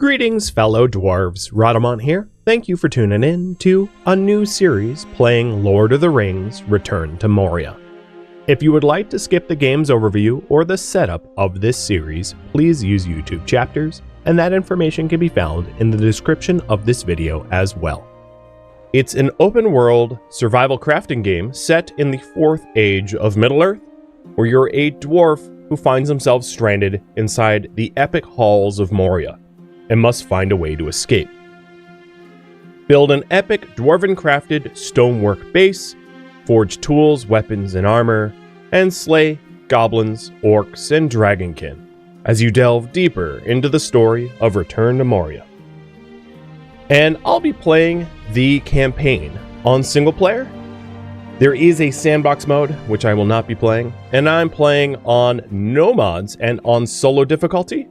Greetings, fellow dwarves. Rhadamant here. Thank you for tuning in to a new series playing Lord of the Rings Return to Moria. If you would like to skip the game's overview or the setup of this series, please use YouTube chapters, and that information can be found in the description of this video as well. It's an open-world survival crafting game set in the 4th age of Middle-earth, where you're a dwarf who finds himself stranded inside the epic halls of Moria and must find a way to escape. Build an epic dwarvencrafted stonework base, forge tools, weapons, and armor, and slay goblins, orcs, and dragonkin as you delve deeper into the story of Return to Moria. And I'll be playing the campaign on single player. There is a sandbox mode, which I will not be playing, and I'm playing on no mods and on solo difficulty.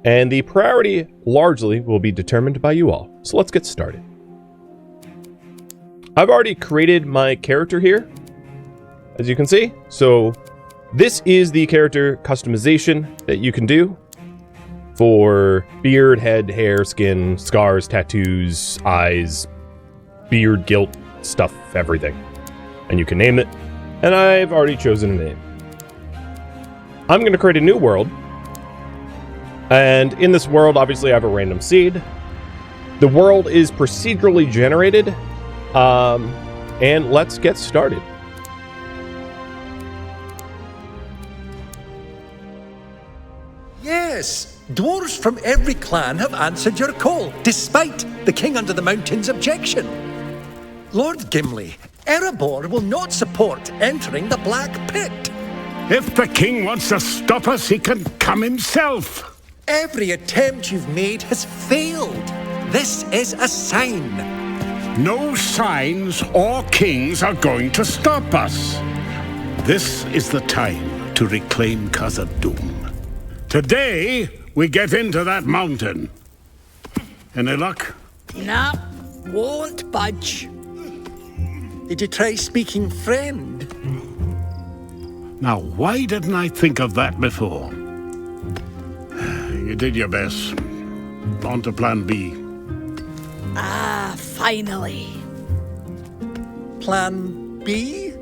And the priority largely will be determined by you all. So let's get started. I've already created my character here, as you can see. So this is the character customization that you can do for beard, head, hair, skin, scars, tattoos, eyes, beard, guilt, stuff, everything. And you can name it. And I've already chosen a name. I'm going to create a new world. And in this world, obviously, I have a random seed. The world is procedurally generated. And let's get started. Yes, dwarves from every clan have answered your call, despite the King Under the Mountain's objection. Lord Gimli, Erebor will not support entering the Black Pit. If the king wants to stop us, he can come himself. Every attempt you've made has failed. This is a sign. No signs or kings are going to stop us. This is the time to reclaim Khazad-dûm. Today, we get into that mountain. Any luck? Nah, won't budge. Did you try speaking friend? Now, why didn't I think of that before? You did your best. On to plan B. Ah, finally. Plan B?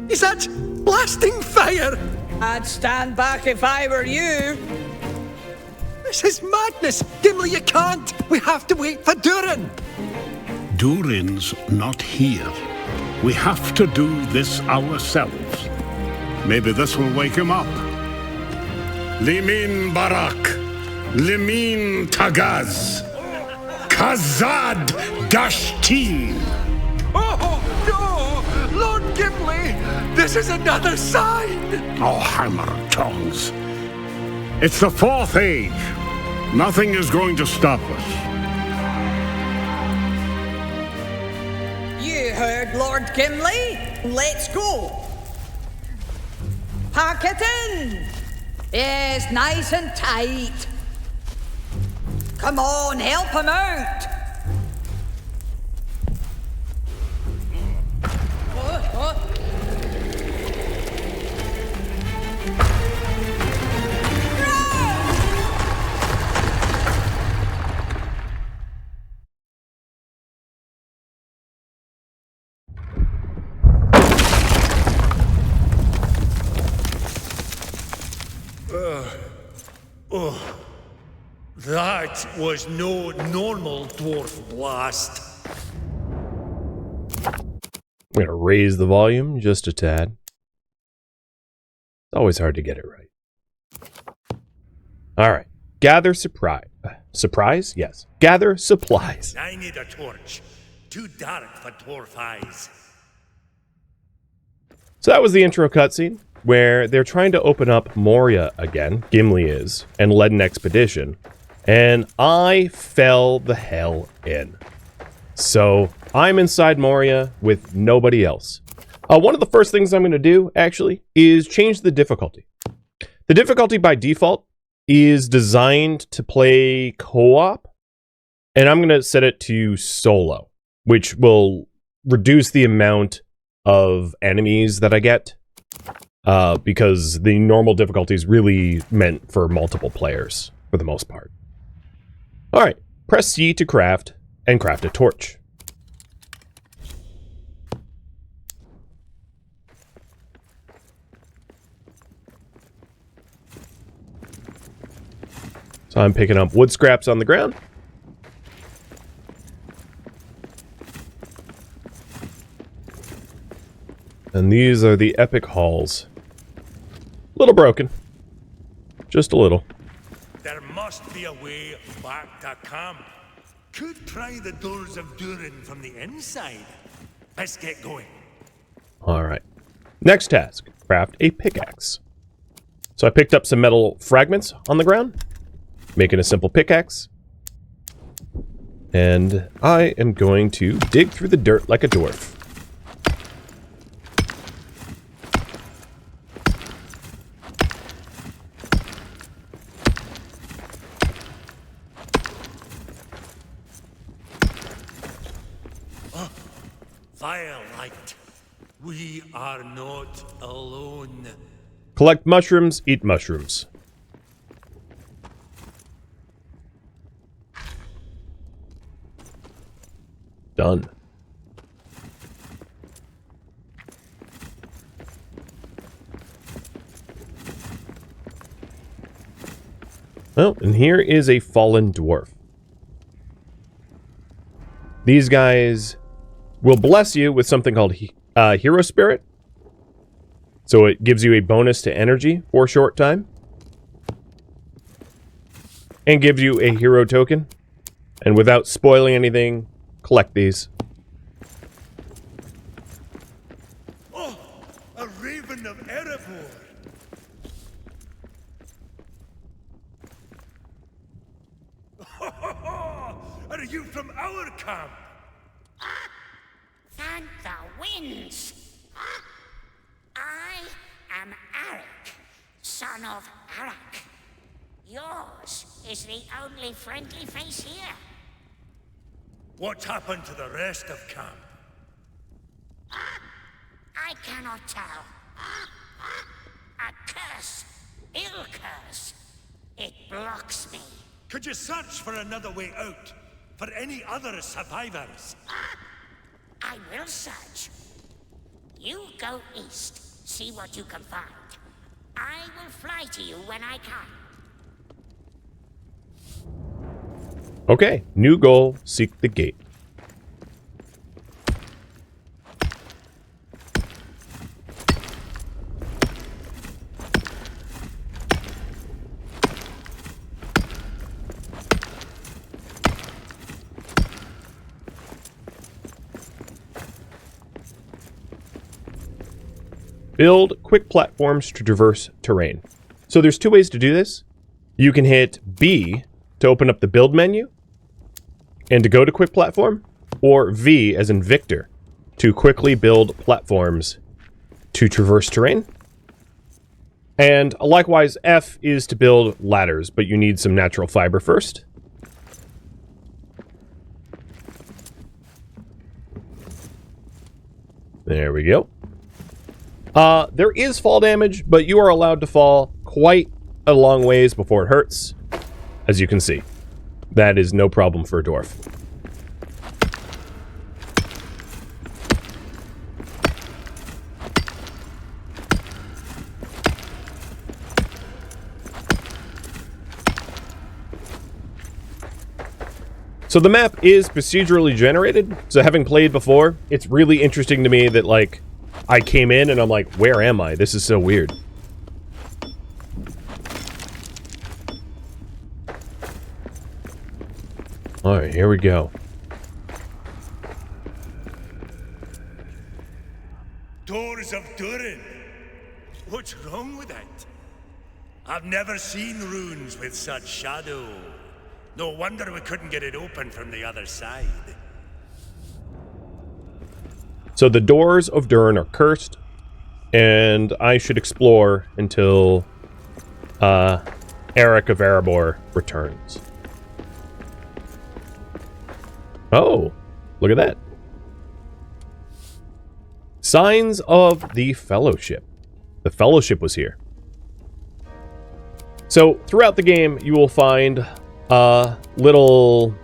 Is that blasting fire? I'd stand back if I were you. This is madness! Gimli, you can't! We have to wait for Durin! Durin's not here. We have to do this ourselves. Maybe this will wake him up. Limin Barak, Limin Tagaz, Khazad Dashtin. Oh, no! Lord Gimli! This is another sign! Oh, hammer tongs. It's the 4th age. Nothing is going to stop us. You heard Lord Gimli. Let's go. Pack it in. Yes, nice and tight. Come on, help him out. That was no normal dwarf blast. I'm going to raise the volume just a tad. It's always hard to get it right. All right. Gather surprise. Surprise? Yes. Gather supplies. I need a torch. Too dark for dwarf eyes. So that was the intro cutscene, where they're trying to open up Moria again, Gimli is, and led an expedition. And I fell the hell in. So I'm inside Moria with nobody else. One of the first things I'm going to do, actually, is change the difficulty. The difficulty by default is designed to play co-op, and I'm going to set it to solo, which will reduce the amount of enemies that I get, because the normal difficulty is really meant for multiple players, for the most part. Alright, press C to craft, and craft a torch. So I'm picking up wood scraps on the ground. And these are the epic halls. A little broken. Just a little. There must be a way back to camp. Could try the doors of Durin from the inside. Let's get going. Alright. Next task. Craft a pickaxe. So I picked up some metal fragments on the ground. Making a simple pickaxe. And I am going to dig through the dirt like a dwarf. Firelight. We are not alone. Collect mushrooms, eat mushrooms. Done. Oh, and here is a fallen dwarf. These guys will bless you with something called Hero Spirit. So it gives you a bonus to energy for a short time. And gives you a hero token. And without spoiling anything, collect these. Oh, a raven of Erebor. Are you from our camp? Thank the winds! I am Arik, son of Arak. Yours is the only friendly face here. What's happened to the rest of camp? I cannot tell. A curse, ill curse. It blocks me. Could you search for another way out? For any other survivors? I will search. You go east, see what you can find. I will fly to you when I can. Okay, new goal, seek the gate. Build quick platforms to traverse terrain. So there's two ways to do this. You can hit B to open up the build menu and to go to quick platform, or V as in Victor to quickly build platforms to traverse terrain. And likewise, F is to build ladders, but you need some natural fiber first. There we go. There is fall damage, but you are allowed to fall quite a long ways before it hurts, as you can see. That is no problem for a dwarf. So the map is procedurally generated, so having played before, it's really interesting to me that, like, I came in and I'm like, where am I? This is so weird. Alright, here we go. Doors of Durin. What's wrong with it? I've never seen runes with such shadow. No wonder we couldn't get it open from the other side. So the doors of Durin are cursed, and I should explore until Eric of Erebor returns. Oh, look at that. Signs of the Fellowship. The Fellowship was here. So throughout the game, you will find little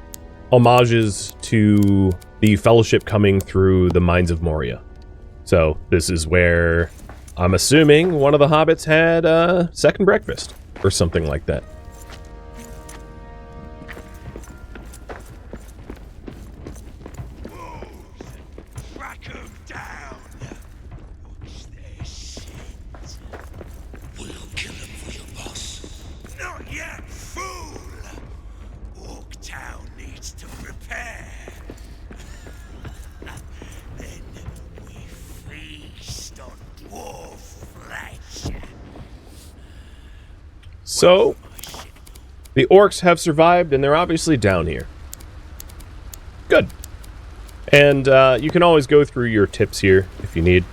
homages to the Fellowship coming through the mines of Moria. So this is where I'm assuming one of the hobbits had a second breakfast or something like that. Crack 'em down. Watch their shit. We'll kill him for you, boss. Not yet, fool. Orc Town needs to prepare. Then we feast on dwarf flesh. So the orcs have survived, and they're obviously down here. Good. And you can always go through your tips here if you need.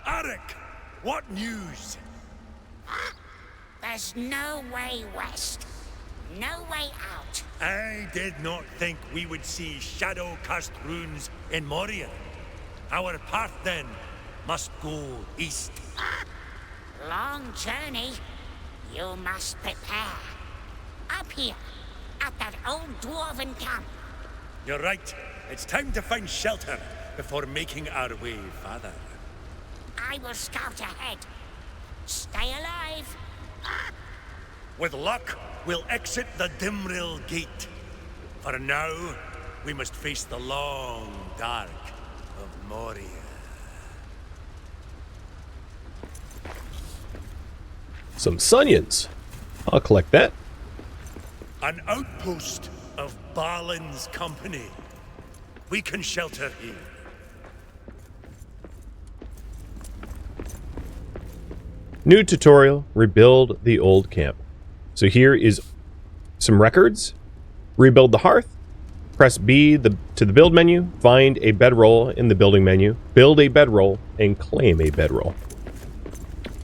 Arik, what news? There's no way west. No way out. I did not think we would see shadow-cast runes in Moria. Our path, then, must go east. Long journey. You must prepare. Up here, at that old dwarven camp. You're right. It's time to find shelter before making our way farther. I will scout ahead. Stay alive. With luck, we'll exit the Dimril Gate. For now, we must face the long dark of Moria. Some Sunions. I'll collect that. An outpost of Balin's company. We can shelter here. New tutorial, rebuild the old camp. So here is some records. Rebuild the hearth. Press B to the build menu. Find a bedroll in the building menu. Build a bedroll and claim a bedroll.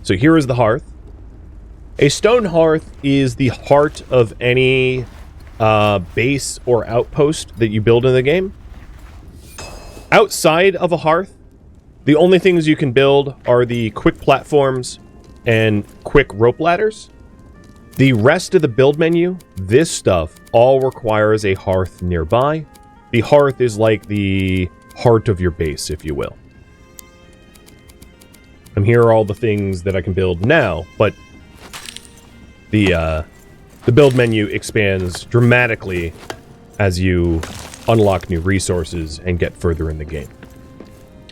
So here is the hearth. A stone hearth is the heart of any base or outpost that you build in the game. Outside of a hearth, the only things you can build are the quick platforms and quick rope ladders. The rest of the build menu, this stuff, all requires a hearth nearby. The hearth is like the heart of your base, if you will. And here are all the things that I can build now, but the build menu expands dramatically as you unlock new resources and get further in the game.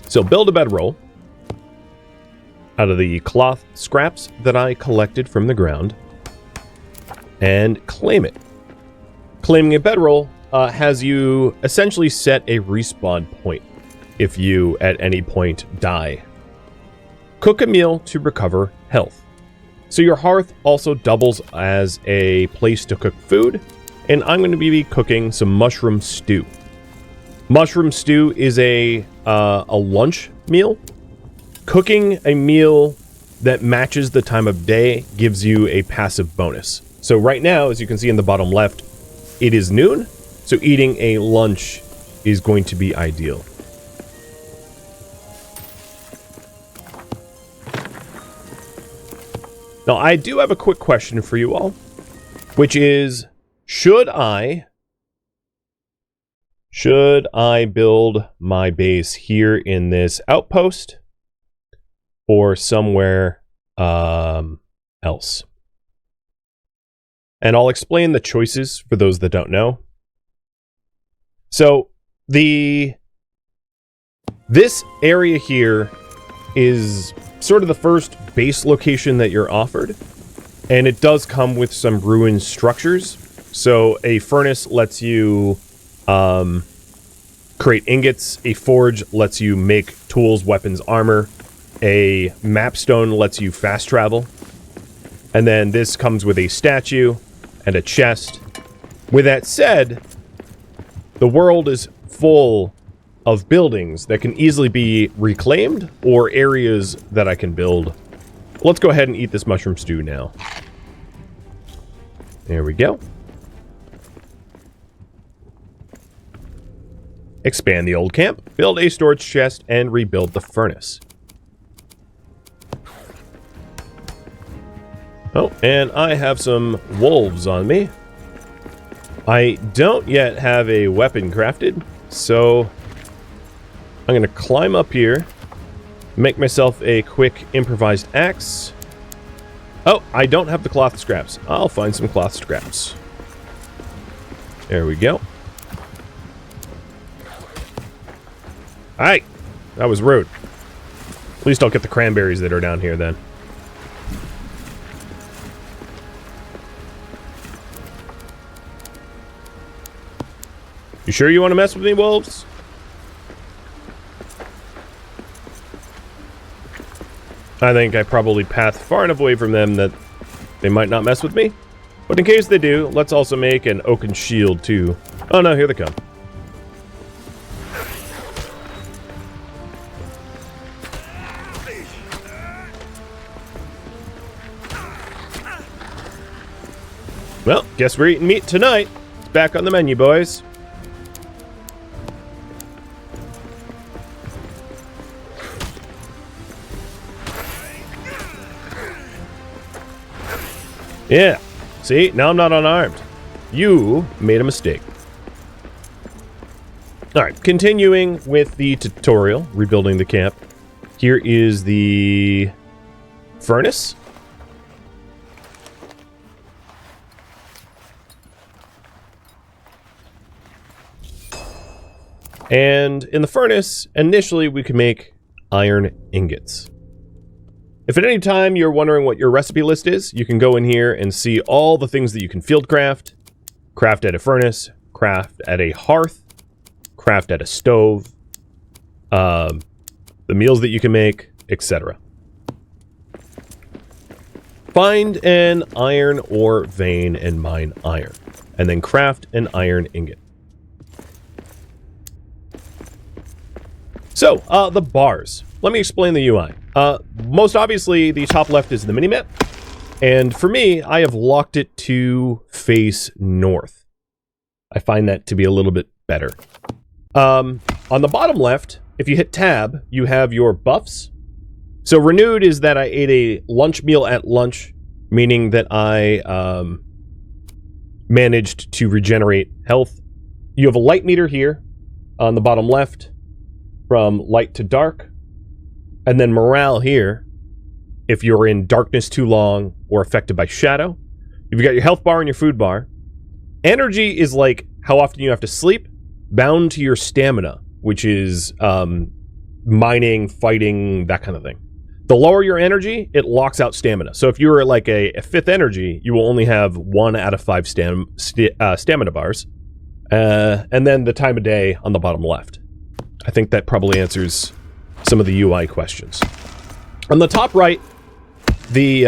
So build a bedroll out of the cloth scraps that I collected from the ground and claim it. Claiming a bedroll has you essentially set a respawn point if you at any point die. Cook a meal to recover health. So your hearth also doubles as a place to cook food, and I'm going to be cooking some mushroom stew. Mushroom stew is a lunch meal. Cooking a meal that matches the time of day gives you a passive bonus. So right now, as you can see in the bottom left, it is noon, so eating a lunch is going to be ideal. Now, I do have a quick question for you all, which is, should I build my base here in this outpost or somewhere else? And I'll explain the choices for those that don't know. So, this area here is sort of the first base location that you're offered, and it does come with some ruined structures. So a furnace lets you create ingots, a forge lets you make tools, weapons, armor, a mapstone lets you fast travel, and then this comes with a statue and a chest. With that said, the world is full of buildings that can easily be reclaimed or areas that I can build. Let's go ahead and eat this mushroom stew now. There we go. expand the old camp, build a storage chest, and rebuild the furnace. Oh, and I have some wolves on me. I don't yet have a weapon crafted, so I'm going to climb up here, make myself a quick improvised axe. Oh, I don't have the cloth scraps. I'll find some cloth scraps. There we go. Alright, that was rude. At least I'll get the cranberries that are down here then. You sure you want to mess with me, wolves? I think I probably path far enough away from them that they might not mess with me. But in case they do, let's also make an oaken shield too. Oh no, here they come. Well, guess we're eating meat tonight. It's back on the menu, boys. Yeah. See? Now I'm not unarmed. You made a mistake. Alright, continuing with the tutorial, rebuilding the camp. Here is the furnace. And in the furnace, initially we can make iron ingots. If at any time you're wondering what your recipe list is, you can go in here and see all the things that you can field craft at a furnace, craft at a hearth, craft at a stove, the meals that you can make, etc. Find an iron ore vein and mine iron, and then craft an iron ingot. So, the bars. Let me explain the UI. Most obviously, the top left is the minimap. And for me, I have locked it to face north. I find that to be a little bit better. On the bottom left, if you hit tab, you have your buffs. So renewed is that I ate a lunch meal at lunch, meaning that I managed to regenerate health. You have a light meter here on the bottom left, from light to dark. And then morale here, if you're in darkness too long or affected by shadow. You've got your health bar and your food bar. Energy is like how often you have to sleep, bound to your stamina, which is mining, fighting, that kind of thing. The lower your energy, it locks out stamina. So if you're like a 5th energy, you will only have 1 out of 5 stamina bars. And then the time of day on the bottom left. I think that probably answers some of the UI questions. On the top right, the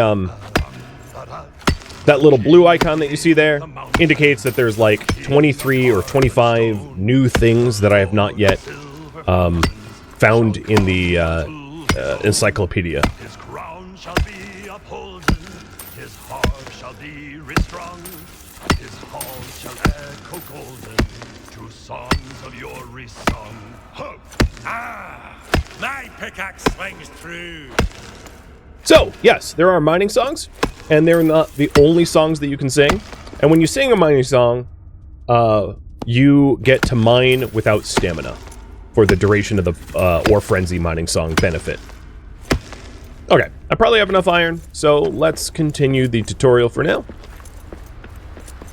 that little blue icon that you see there indicates that there's like 23 or 25 new things that I have not yet found in the encyclopedia. His crown shall be upholden, his heart shall be restrung, his hall shall echo golden to songs of yore resung. Ho! Ah! My pickaxe swings through. So, yes, there are mining songs, and they're not the only songs that you can sing. And when you sing a mining song, you get to mine without stamina for the duration of the Ore Frenzy mining song benefit. Okay, I probably have enough iron, so let's continue the tutorial for now.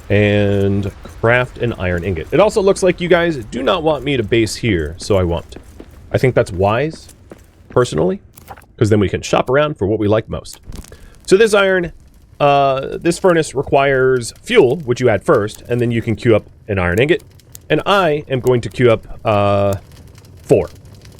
And craft an iron ingot. It also looks like you guys do not want me to base here, so I won't. I think that's wise, personally, because then we can shop around for what we like most. So this this furnace requires fuel, which you add first, and then you can queue up an iron ingot. And I am going to queue up 4.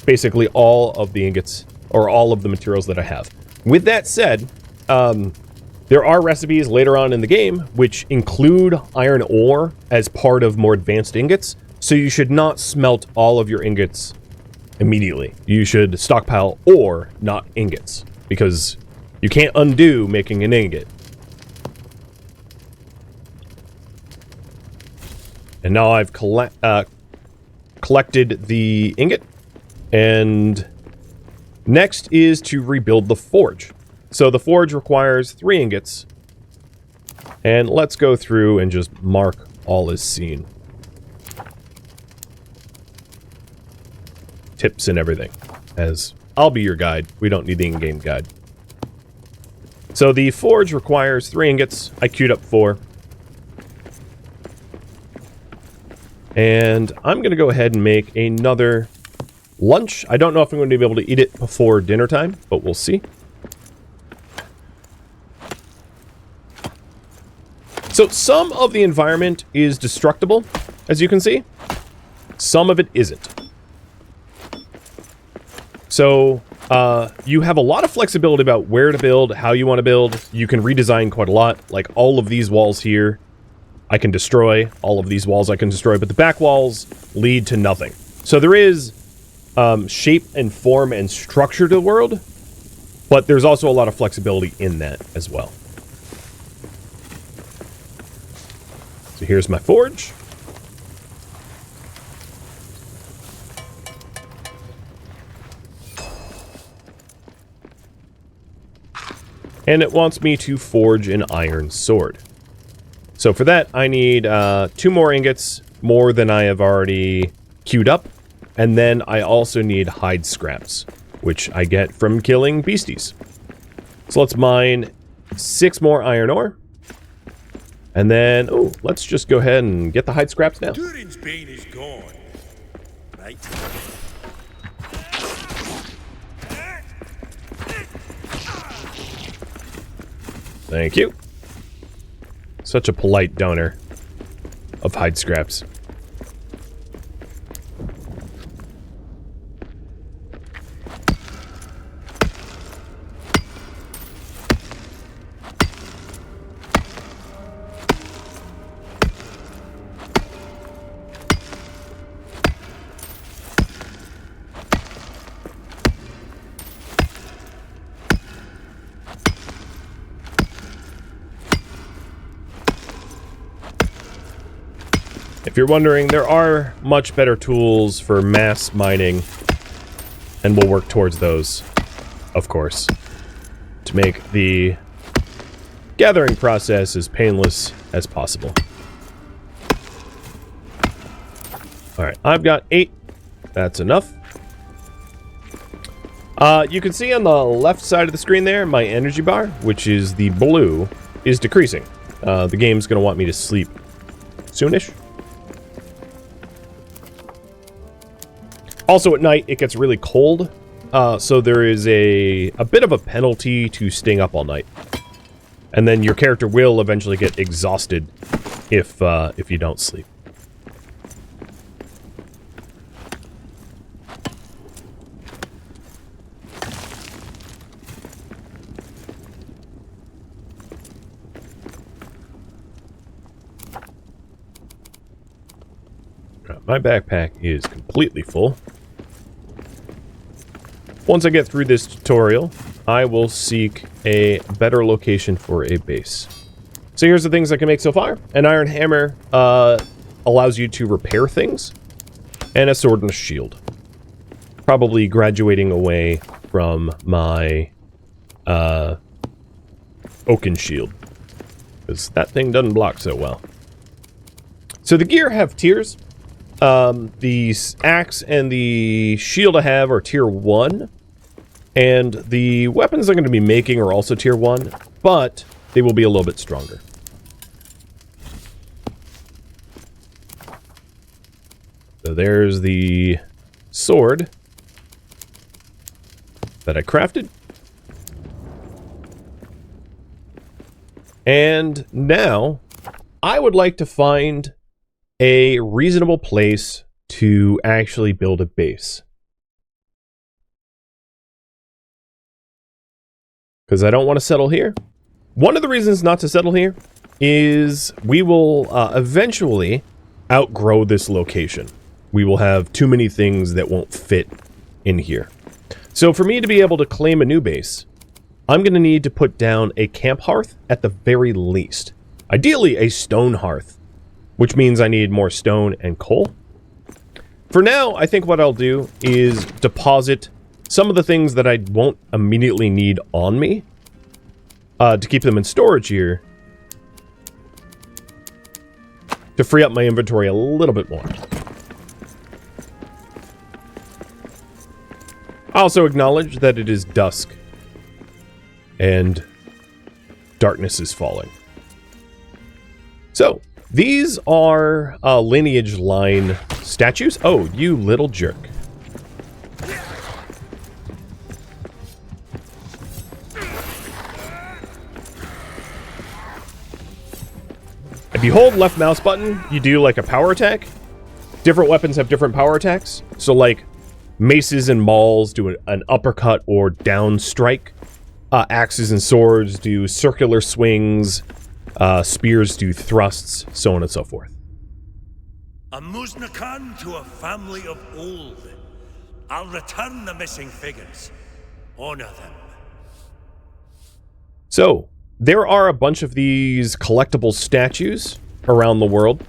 Basically all of the ingots, or all of the materials that I have. With that said, there are recipes later on in the game which include iron ore as part of more advanced ingots, so you should not smelt all of your ingots immediately. You should stockpile ore, not ingots, because you can't undo making an ingot. And now I've collected the ingot, and next is to rebuild the forge. So the forge requires 3 ingots, and let's go through and just mark all as seen. Tips and everything, as I'll be your guide. We don't need the in-game guide. So the forge requires 3 ingots. I queued up 4. And I'm going to go ahead and make another lunch. I don't know if I'm going to be able to eat it before dinner time, but we'll see. So some of the environment is destructible, as you can see. Some of it isn't. So you have a lot of flexibility about where to build, how you want to build. You can redesign quite a lot, like all of these walls here. I can destroy. All of these walls I can destroy, but the back walls lead to nothing. So there is shape and form and structure to the world, but there's also a lot of flexibility in that as well. So here's my forge. And it wants me to forge an iron sword. So for that, I need 2 more ingots, more than I have already queued up. And then I also need hide scraps, which I get from killing beasties. So let's mine 6 more iron ore. And then, oh, let's just go ahead and get the hide scraps now. Durin's bane is gone. Right. Thank you. Such a polite donor of hide scraps. If you're wondering, there are much better tools for mass mining, and we'll work towards those, of course, to make the gathering process as painless as possible. Alright, I've got 8. That's enough. You can see on the left side of the screen there, my energy bar, which is the blue, is decreasing. The game's going to want me to sleep soonish. Also at night, it gets really cold, so there is a bit of a penalty to staying up all night. And then your character will eventually get exhausted if you don't sleep. My backpack is completely full. Once I get through this tutorial, I will seek a better location for a base. So here's the things I can make so far. An iron hammer allows you to repair things, and a sword and a shield. Probably graduating away from my oaken shield, because that thing doesn't block so well. So the gear have tiers. The axe and the shield I have are tier 1. And the weapons I'm going to be making are also tier 1, but they will be a little bit stronger. So there's the sword that I crafted. And now I would like to find a reasonable place to actually build a base. Because I don't want to settle here. One of the reasons not to settle here is we will eventually outgrow this location. We will have too many things that won't fit in here. So for me to be able to claim a new base, I'm going to need to put down a camp hearth at the very least. Ideally a stone hearth, which means I need more stone and coal. for now, I think what I'll do is deposit some of the things that I won't immediately need on me to keep them in storage here to free up my inventory a little bit more. I also acknowledge that it is dusk and darkness is falling. So, these are lineage line statues. Oh, you little jerk. If you hold left mouse button, you do like a power attack. Different weapons have different power attacks. So like maces and mauls do an uppercut or down strike. Axes and swords do circular swings. Spears do thrusts, so on and so forth. A Muznakan to a family of old. I'll return the missing figures. Honor them. So, there are a bunch of these collectible statues around the world,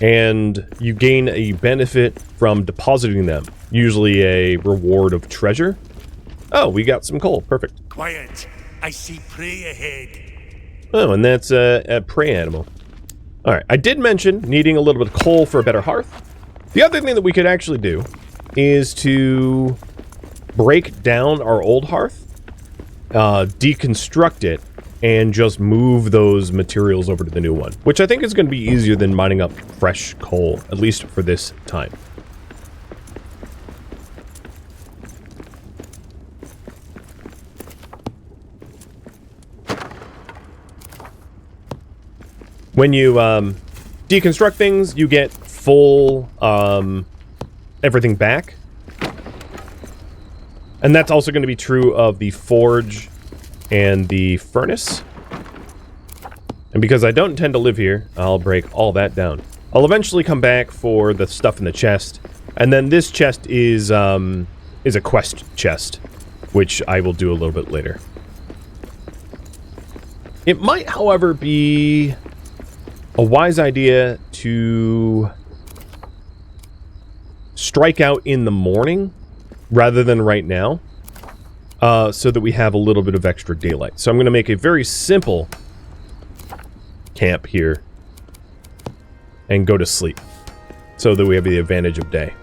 and you gain a benefit from depositing them, usually a reward of treasure. Oh, we got some coal. Perfect. Quiet. I see prey ahead. Oh, and that's a prey animal. Alright, I did mention needing a little bit of coal for a better hearth. The other thing that we could actually do is to break down our old hearth, deconstruct it, and just move those materials over to the new one, which I think is going to be easier than mining up fresh coal, at least for this time. When you deconstruct things, you get full everything back. And that's also going to be true of the forge and the furnace. And because I don't intend to live here, I'll break all that down. I'll eventually come back for the stuff in the chest. And then this chest is a quest chest, which I will do a little bit later. It might, however, be a wise idea to strike out in the morning rather than right now, so that we have a little bit of extra daylight. So I'm going to make a very simple camp here and go to sleep so that we have the advantage of day.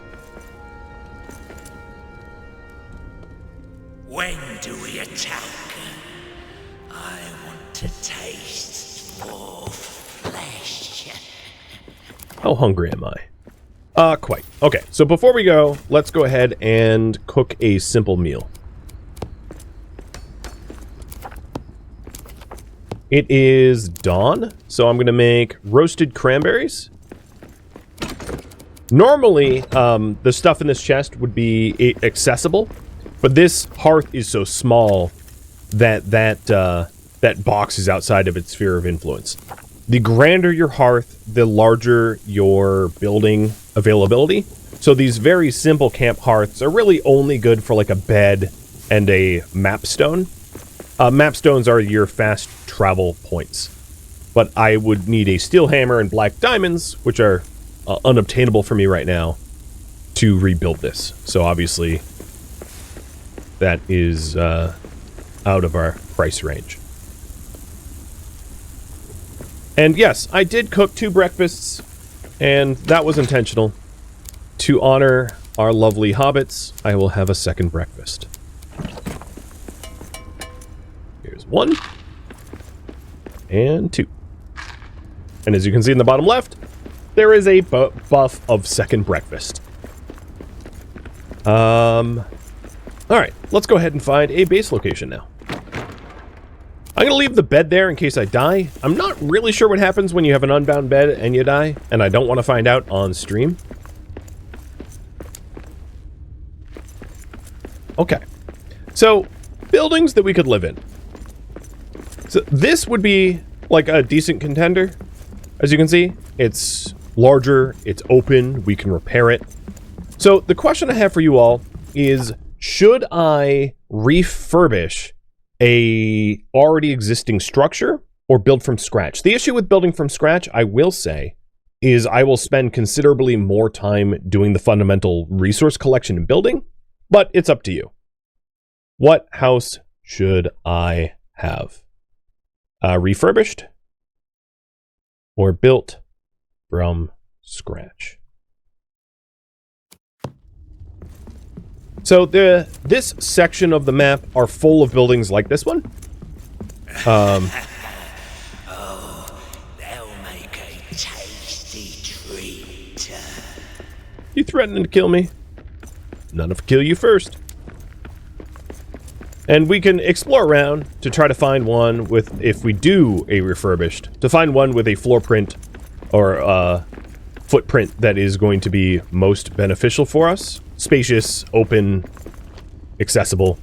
When do we attack? I want to taste more flesh. How hungry am I? Quite. Okay, so before we go, let's go ahead and cook a simple meal. It is dawn, so I'm going to make roasted cranberries. Normally, the stuff in this chest would be accessible, but this hearth is so small that that box is outside of its sphere of influence. The grander your hearth, the larger your building availability. So these very simple camp hearths are really only good for like a bed and a map stone. Map stones are your fast travel points. But I would need a steel hammer and black diamonds, which are unobtainable for me right now, to rebuild this. So obviously, that is out of our price range. And yes, I did cook 2 breakfasts, and that was intentional. To honor our lovely hobbits, I will have a second breakfast. Here's 1. And 2. And as you can see in the bottom left, there is a buff of second breakfast. Alright, let's go ahead and find a base location now. I'm going to leave the bed there in case I die. I'm not really sure what happens when you have an unbound bed and you die, and I don't want to find out on stream. Okay. So, buildings that we could live in. So, this would be like a decent contender. As you can see, it's larger, it's open, we can repair it. So, the question I have for you all is, should I refurbish a already existing structure or build from scratch? The issue with building from scratch, I will say, is I will spend considerably more time doing the fundamental resource collection and building, but it's up to you. What house should I have? Refurbished or built from scratch? So this section of the map are full of buildings like this one. You threatening to kill me? None of kill you first. And we can explore around to try to find one with, if we do a refurbished, to find one with a floor print or footprint that is going to be most beneficial for us. Spacious, open, accessible.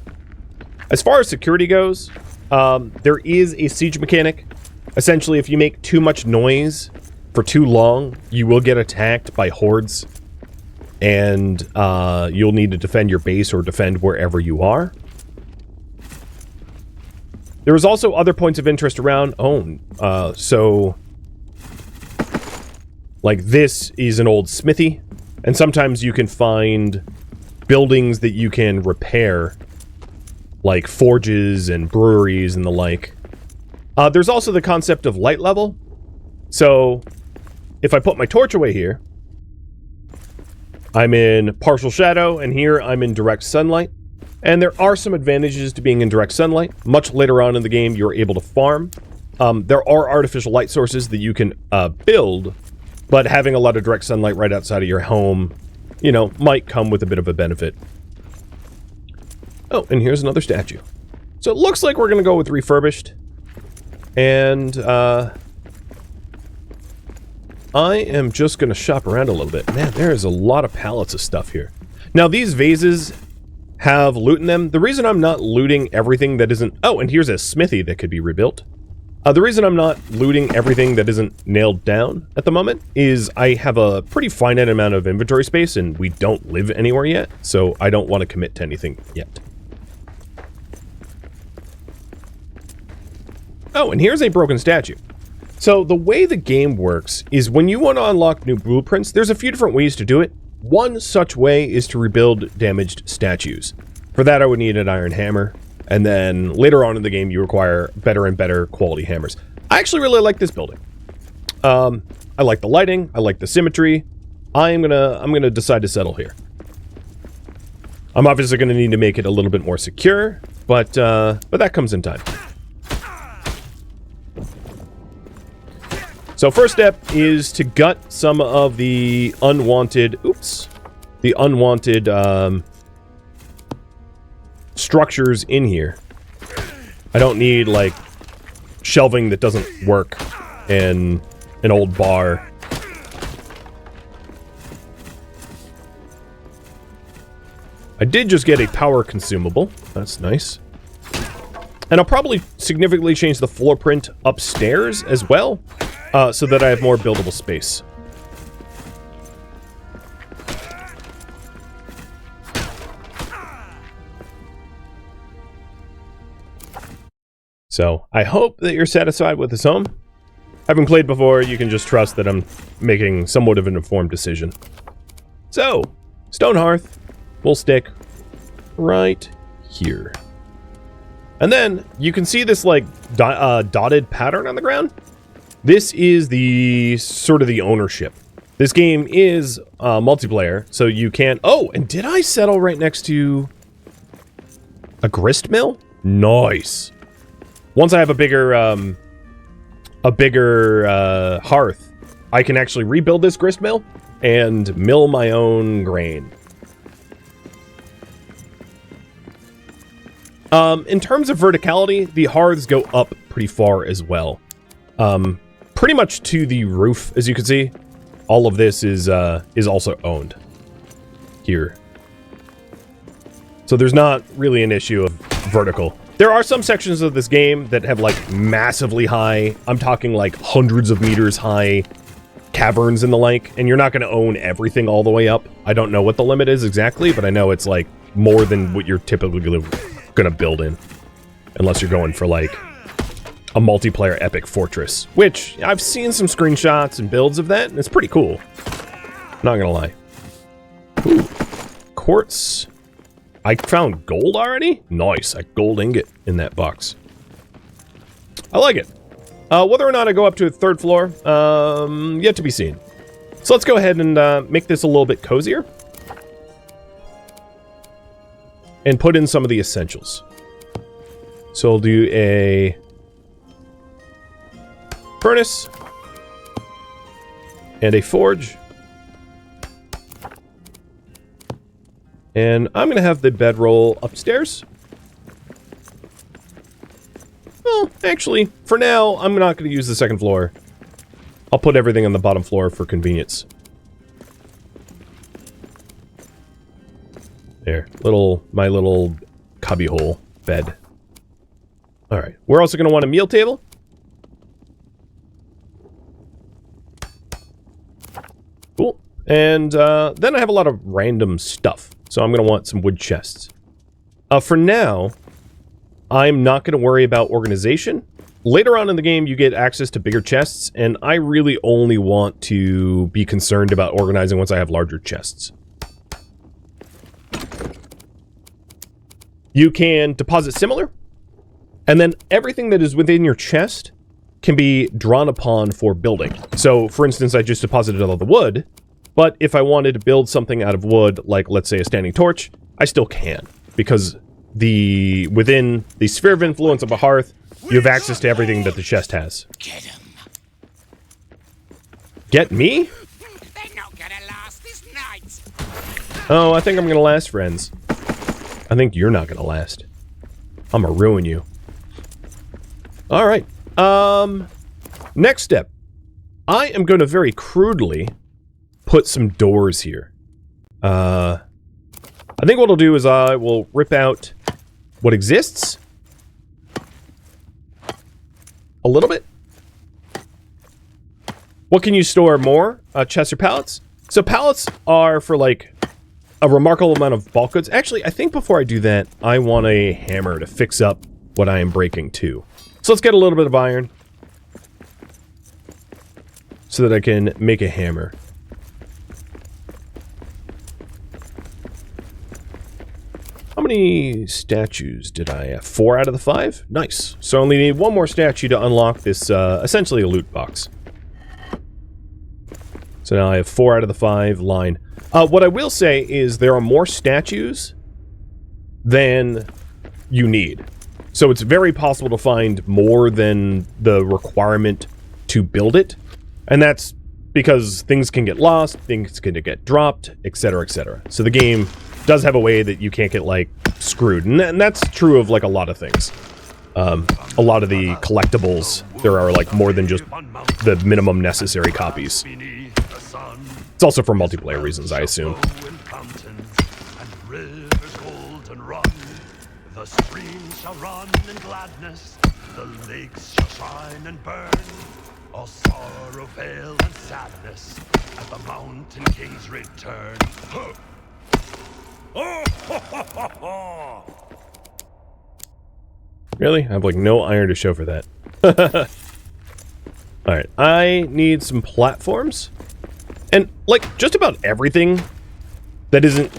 As far as security goes, there is a siege mechanic. Essentially, if you make too much noise for too long, you will get attacked by hordes. And you'll need to defend your base or defend wherever you are. There is also other points of interest around. So like this is an old smithy, and sometimes you can find buildings that you can repair, like forges and breweries and the like. There's also the concept of light level. So if I put my torch away here, I'm in partial shadow, and here I'm in direct sunlight. And there are some advantages to being in direct sunlight. Much later on in the game, you're able to farm. There are artificial light sources that you can build, but having a lot of direct sunlight right outside of your home, you know, might come with a bit of a benefit. Oh, and here's another statue. So it looks like we're going to go with refurbished. And I am just going to shop around a little bit. Man, there's a lot of pallets of stuff here. Now, these vases have loot in them. The reason I'm not looting everything that isn't... Oh, and here's a smithy that could be rebuilt. The reason I'm not looting everything that isn't nailed down at the moment is I have a pretty finite amount of inventory space, and we don't live anywhere yet, so I don't want to commit to anything yet. Oh, and here's a broken statue. So the way the game works is when you want to unlock new blueprints, there's a few different ways to do it. One such way is to rebuild damaged statues. For that, I would need an iron hammer, and then later on in the game, you require better and better quality hammers. I actually really like this building. I like the lighting, I like the symmetry. I'm gonna decide to settle here. I'm obviously gonna need to make it a little bit more secure, but that comes in time. So first step is to gut some of the unwanted, structures in here. I don't need, like, shelving that doesn't work and an old bar. I did just get a power consumable. That's nice. And I'll probably significantly change the floor print upstairs as well. So that I have more buildable space. So, I hope that you're satisfied with this home. Having played before, you can just trust that I'm making somewhat of an informed decision. So, stone hearth will stick right here. And then, you can see this, like, dotted pattern on the ground. This is the sort of the ownership. This game is multiplayer, so you can... Oh, and did I settle right next to a grist mill? Nice. Once I have a bigger hearth, I can actually rebuild this grist mill and mill my own grain. In terms of verticality, the hearths go up pretty far as well. Pretty much to the roof, as you can see. All of this is also owned here. So there's not really an issue of vertical. There are some sections of this game that have, like, massively high, I'm talking like hundreds of meters high caverns and the like, and you're not going to own everything all the way up. I don't know what the limit is exactly, but I know it's, like, more than what you're typically going to build in. Unless you're going for, like, a multiplayer epic fortress, which I've seen some screenshots and builds of that, and it's pretty cool. Not gonna lie. Ooh, quartz. I found gold already? Nice, a gold ingot in that box. I like it. Whether or not I go up to a third floor, yet to be seen. So let's go ahead and make this a little bit cozier. And put in some of the essentials. So I'll do a furnace and a forge. And I'm going to have the bedroll upstairs. Well, actually, for now, I'm not going to use the second floor. I'll put everything on the bottom floor for convenience. There, my little cubbyhole bed. All right, we're also going to want a meal table. Cool. And then I have a lot of random stuff. So I'm going to want some wood chests. For now, I'm not going to worry about organization. Later on in the game, you get access to bigger chests, and I really only want to be concerned about organizing once I have larger chests. You can deposit similar, and then everything that is within your chest can be drawn upon for building. So, for instance, I just deposited all the wood, but if I wanted to build something out of wood, like, let's say, a standing torch, I still can, because within the sphere of influence of a hearth, you have access to everything that the chest has. Get him. Get me? They're not gonna last this night. Oh, I think I'm gonna last, friends. I think you're not gonna last. I'm gonna ruin you. Alright. Next step. I am gonna very crudely put some doors here. I think what I'll do is I will rip out what exists. A little bit. What can you store more? Chests or pallets? So pallets are for, like, a remarkable amount of bulk goods. Actually, I think before I do that, I want a hammer to fix up what I am breaking too. So let's get a little bit of iron so that I can make a hammer. How many statues did I have? 4 out of the 5? Nice. So I only need 1 more statue to unlock this, essentially a loot box. So now I have 4 out of the 5 line. What I will say is there are more statues than you need. So it's very possible to find more than the requirement to build it. And that's because things can get lost, things can get dropped, etc., etc. So the game does have a way that you can't get, like, screwed. And that's true of, like, a lot of things. A lot of the collectibles, there are, like, more than just the minimum necessary copies. It's also for multiplayer reasons, I assume. The streams shall run in gladness, the lakes shall shine and burn. All sorrow, veil, and sadness at the Mountain King's return. Really? I have, like, no iron to show for that. Alright, I need some platforms. And, like, just about everything that isn't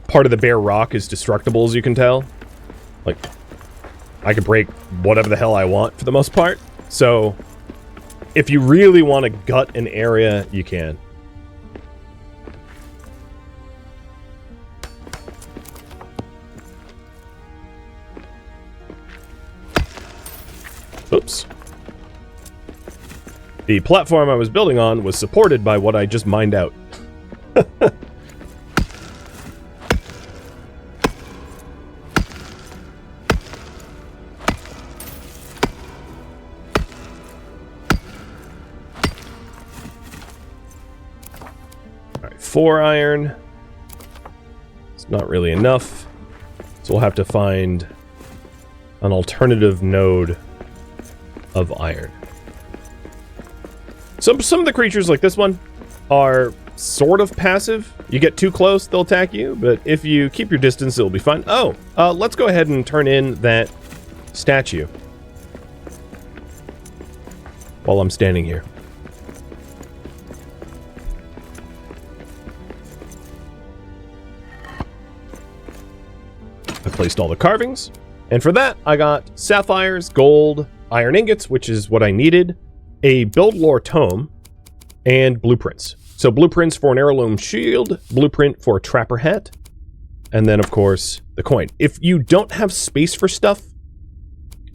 part of the bare rock is destructible, as you can tell. Like, I could break whatever the hell I want, for the most part. So, if you really want to gut an area, you can. Oops. The platform I was building on was supported by what I just mined out. Alright, 4 iron. It's not really enough. So we'll have to find an alternative node of iron. Some of the creatures, like this one, are sort of passive. You get too close, they'll attack you, but if you keep your distance, it'll be fine. Oh, let's go ahead and turn in that statue. while I'm standing here. I placed all the carvings, and for that, I got sapphires, gold, iron ingots, which is what I needed, a build lore tome, and blueprints. So blueprints for an heirloom shield, blueprint for a trapper hat, and then, of course, the coin. If you don't have space for stuff,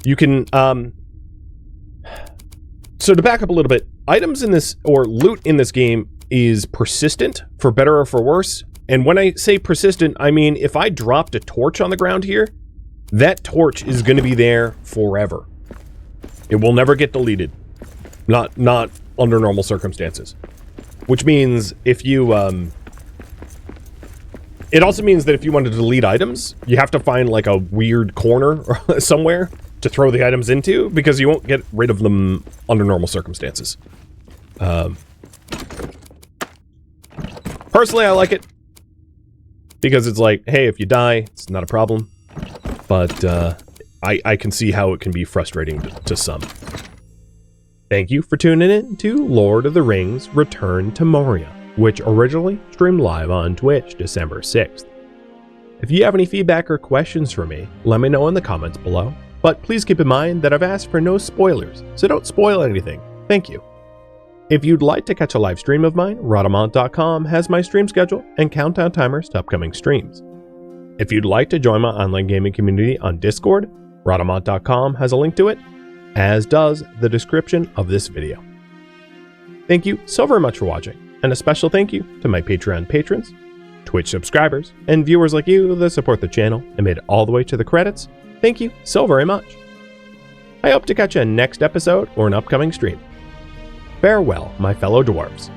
you can, so to back up a little bit, items in this, or loot in this game, is persistent, for better or for worse. And when I say persistent, I mean if I dropped a torch on the ground here, that torch is going to be there forever. It will never get deleted. Not under normal circumstances. Which means if you, it also means that if you want to delete items, you have to find like a weird corner somewhere to throw the items into, because you won't get rid of them under normal circumstances. Personally, I like it. Because it's like, hey, if you die, it's not a problem. But I can see how it can be frustrating to some. Thank you for tuning in to Lord of the Rings Return to Moria, which originally streamed live on Twitch December 6th. If you have any feedback or questions for me, let me know in the comments below. But please keep in mind that I've asked for no spoilers, so don't spoil anything. Thank you. If you'd like to catch a live stream of mine, Rhadamant.com has my stream schedule and countdown timers to upcoming streams. If you'd like to join my online gaming community on Discord, Rhadamant.com has a link to it, as does the description of this video. Thank you so very much for watching, and a special thank you to my Patreon patrons, Twitch subscribers, and viewers like you that support the channel and made it all the way to the credits. Thank you so very much. I hope to catch you in next episode or an upcoming stream. Farewell, my fellow dwarves.